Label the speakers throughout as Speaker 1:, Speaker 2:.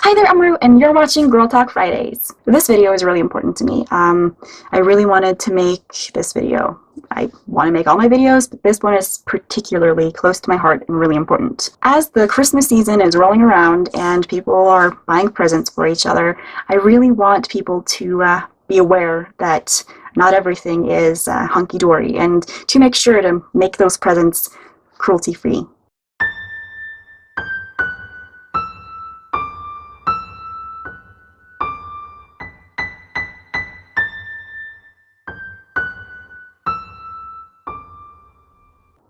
Speaker 1: Hi there, I'm Rue, and you're watching Girl Talk Fridays. This video is really important to me. I really wanted to make this video. I want to make all my videos, but this one is particularly close to my heart and really important. As the Christmas season is rolling around and people are buying presents for each other, I really want people to be aware that not everything is hunky-dory, and to make sure to make those presents cruelty-free.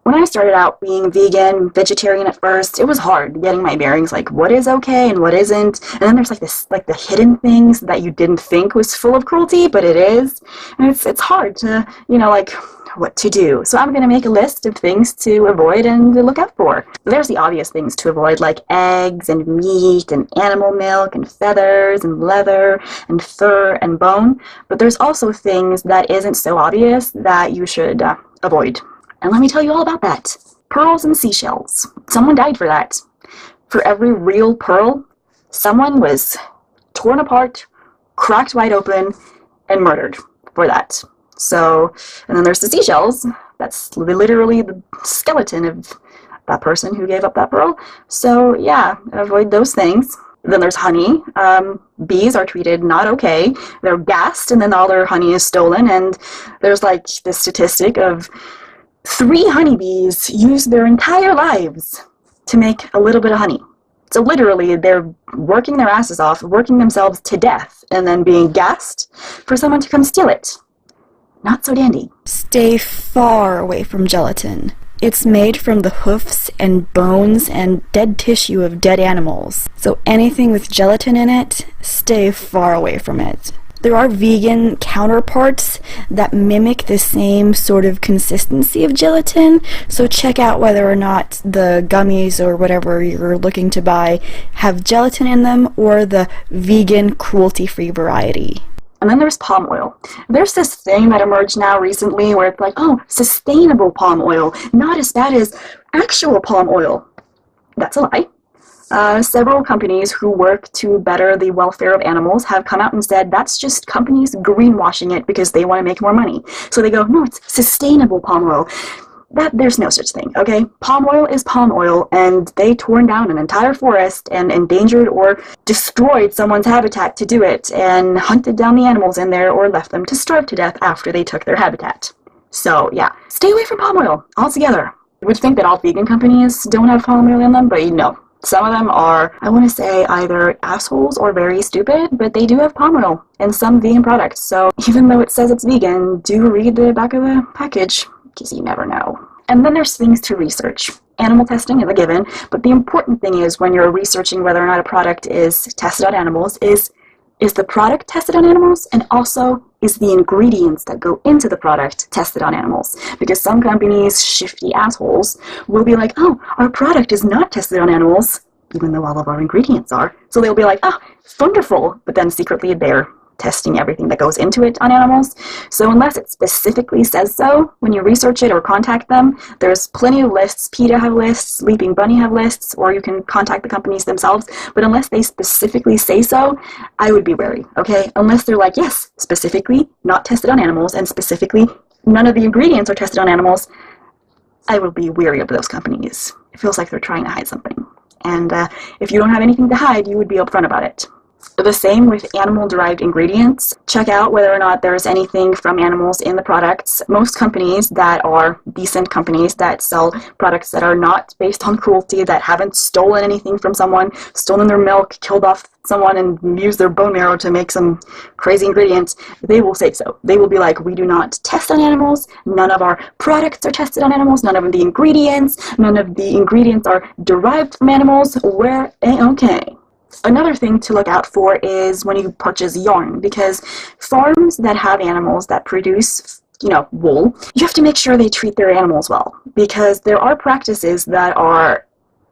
Speaker 1: When I started out being vegan, vegetarian at first, it was hard getting my bearings, like what is okay and what isn't. And then there's like the hidden things that you didn't think was full of cruelty, but it is. And it's hard to, like what to do. So I'm going to make a list of things to avoid and to look out for. There's the obvious things to avoid, like eggs and meat and animal milk and feathers and leather and fur and bone. But there's also things that isn't so obvious that you should avoid. And let me tell you all about that. Pearls and seashells. Someone died for that. For every real pearl, someone was torn apart, cracked wide open, and murdered for that. So, and then there's the seashells. That's literally the skeleton of that person who gave up that pearl. So yeah, avoid those things. Then there's honey. Bees are treated not okay. They're gassed and then all their honey is stolen. And there's like this statistic of 3 honeybees use their entire lives to make a little bit of honey. So literally, they're working their asses off, working themselves to death, and then being gassed for someone to come steal it. Not so dandy.
Speaker 2: Stay far away from gelatin. It's made from the hoofs and bones and dead tissue of dead animals. So anything with gelatin in it, stay far away from it. There are vegan counterparts that mimic the same sort of consistency of gelatin, so check out whether or not the gummies or whatever you're looking to buy have gelatin in them or the vegan cruelty-free variety.
Speaker 1: And then there's palm oil. There's this thing that emerged now recently where it's like, oh, sustainable palm oil, not as bad as actual palm oil. That's a lie. Several companies who work to better the welfare of animals have come out and said that's just companies greenwashing it because they want to make more money. So they go, no, it's sustainable palm oil. There's no such thing, okay? Palm oil is palm oil, and they torn down an entire forest and endangered or destroyed someone's habitat to do it, and hunted down the animals in there or left them to starve to death after they took their habitat. So yeah, stay away from palm oil altogether. You would think that all vegan companies don't have palm oil in them, but no. Some of them are, I want to say, either assholes or very stupid, but they do have palm oil in some vegan products. So even though it says it's vegan, do read the back of the package, because you never know. And then there's things to research. Animal testing is a given, but the important thing is when you're researching whether or not a product is tested on animals is the product tested on animals, and also is the ingredients that go into the product tested on animals. Because some companies, shifty assholes, will be like, oh, our product is not tested on animals, even though all of our ingredients are. So they'll be like, oh, wonderful, but then secretly they're testing everything that goes into it on animals. So unless it specifically says so, when you research it or contact them, there's plenty of lists. PETA have lists, Leaping Bunny have lists, or you can contact the companies themselves. But unless they specifically say so, I would be wary, okay? Unless they're like, yes, specifically not tested on animals, and specifically none of the ingredients are tested on animals, I will be wary of those companies. It feels like they're trying to hide something. And if you don't have anything to hide, you would be upfront about it. The same with animal-derived ingredients. Check out whether or not there's anything from animals in the products. Most companies that are decent companies that sell products that are not based on cruelty, that haven't stolen anything from someone, stolen their milk, killed off someone, and used their bone marrow to make some crazy ingredients, they will say so. They will be like, we do not test on animals, none of our products are tested on animals, none of the ingredients are derived from animals, we're A-okay. Another thing to look out for is when you purchase yarn, because farms that have animals that produce, wool, you have to make sure they treat their animals well, because there are practices that are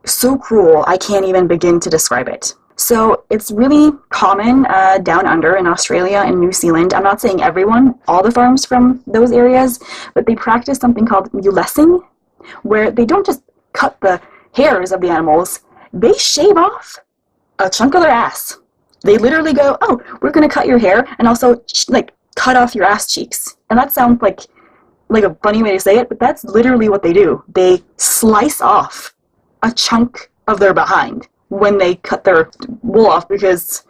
Speaker 1: so cruel I can't even begin to describe it. So it's really common down under in Australia and New Zealand. I'm not saying everyone, all the farms from those areas, but they practice something called mulesing, where they don't just cut the hairs of the animals, they shave off a chunk of their ass. They literally go, oh, we're going to cut your hair and also, like, cut off your ass cheeks. And that sounds like a funny way to say it, but that's literally what they do. They slice off a chunk of their behind when they cut their wool off because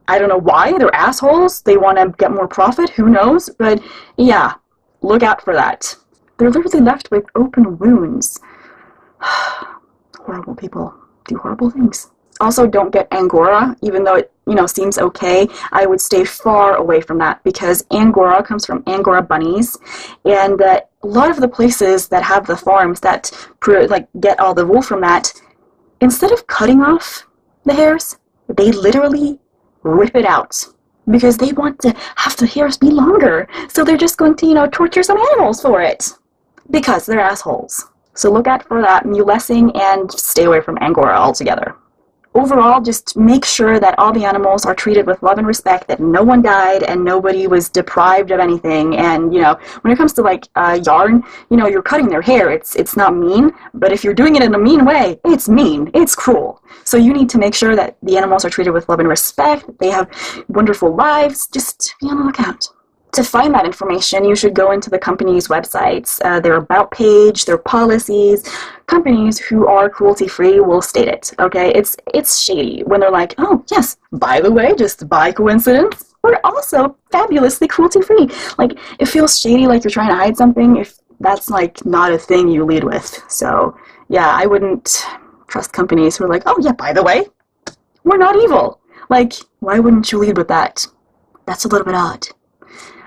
Speaker 1: I don't know why. They're assholes. They want to get more profit. Who knows? But yeah, look out for that. They're literally left with open wounds. Horrible people do horrible things. Also, don't get Angora, even though it, seems okay. I would stay far away from that because Angora comes from Angora bunnies, and a lot of the places that have the farms that get all the wool from that, instead of cutting off the hairs, they literally rip it out because they want to have the hairs be longer. So they're just going to, torture some animals for it because they're assholes. So look out for that mulesing and stay away from Angora altogether. Overall, just make sure that all the animals are treated with love and respect, that no one died and nobody was deprived of anything. And, when it comes to yarn, you're cutting their hair. It's not mean, but if you're doing it in a mean way, it's mean. It's cruel. So you need to make sure that the animals are treated with love and respect, that they have wonderful lives. Just be on the lookout. To find that information, you should go into the company's websites, their about page, their policies. Companies who are cruelty-free will state it, okay? It's shady when they're like, oh, yes, by the way, just by coincidence, we're also fabulously cruelty-free. Like, it feels shady like you're trying to hide something if that's, not a thing you lead with. So, yeah, I wouldn't trust companies who are like, oh, yeah, by the way, we're not evil. Like, why wouldn't you lead with that? That's a little bit odd.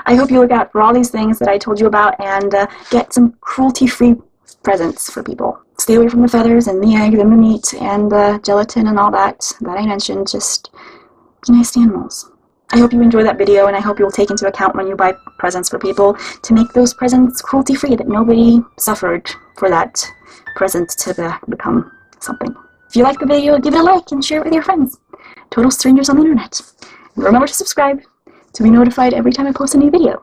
Speaker 1: I hope you look out for all these things that I told you about and get some cruelty-free presents for people. Stay away from the feathers and the eggs and the meat and the gelatin and all that I mentioned. Just be nice to animals. I hope you enjoyed that video, and I hope you'll take into account when you buy presents for people to make those presents cruelty-free, that nobody suffered for that present to become something. If you like the video, give it a like and share it with your friends. Total strangers on the internet. And remember to subscribe to be notified every time I post a new video.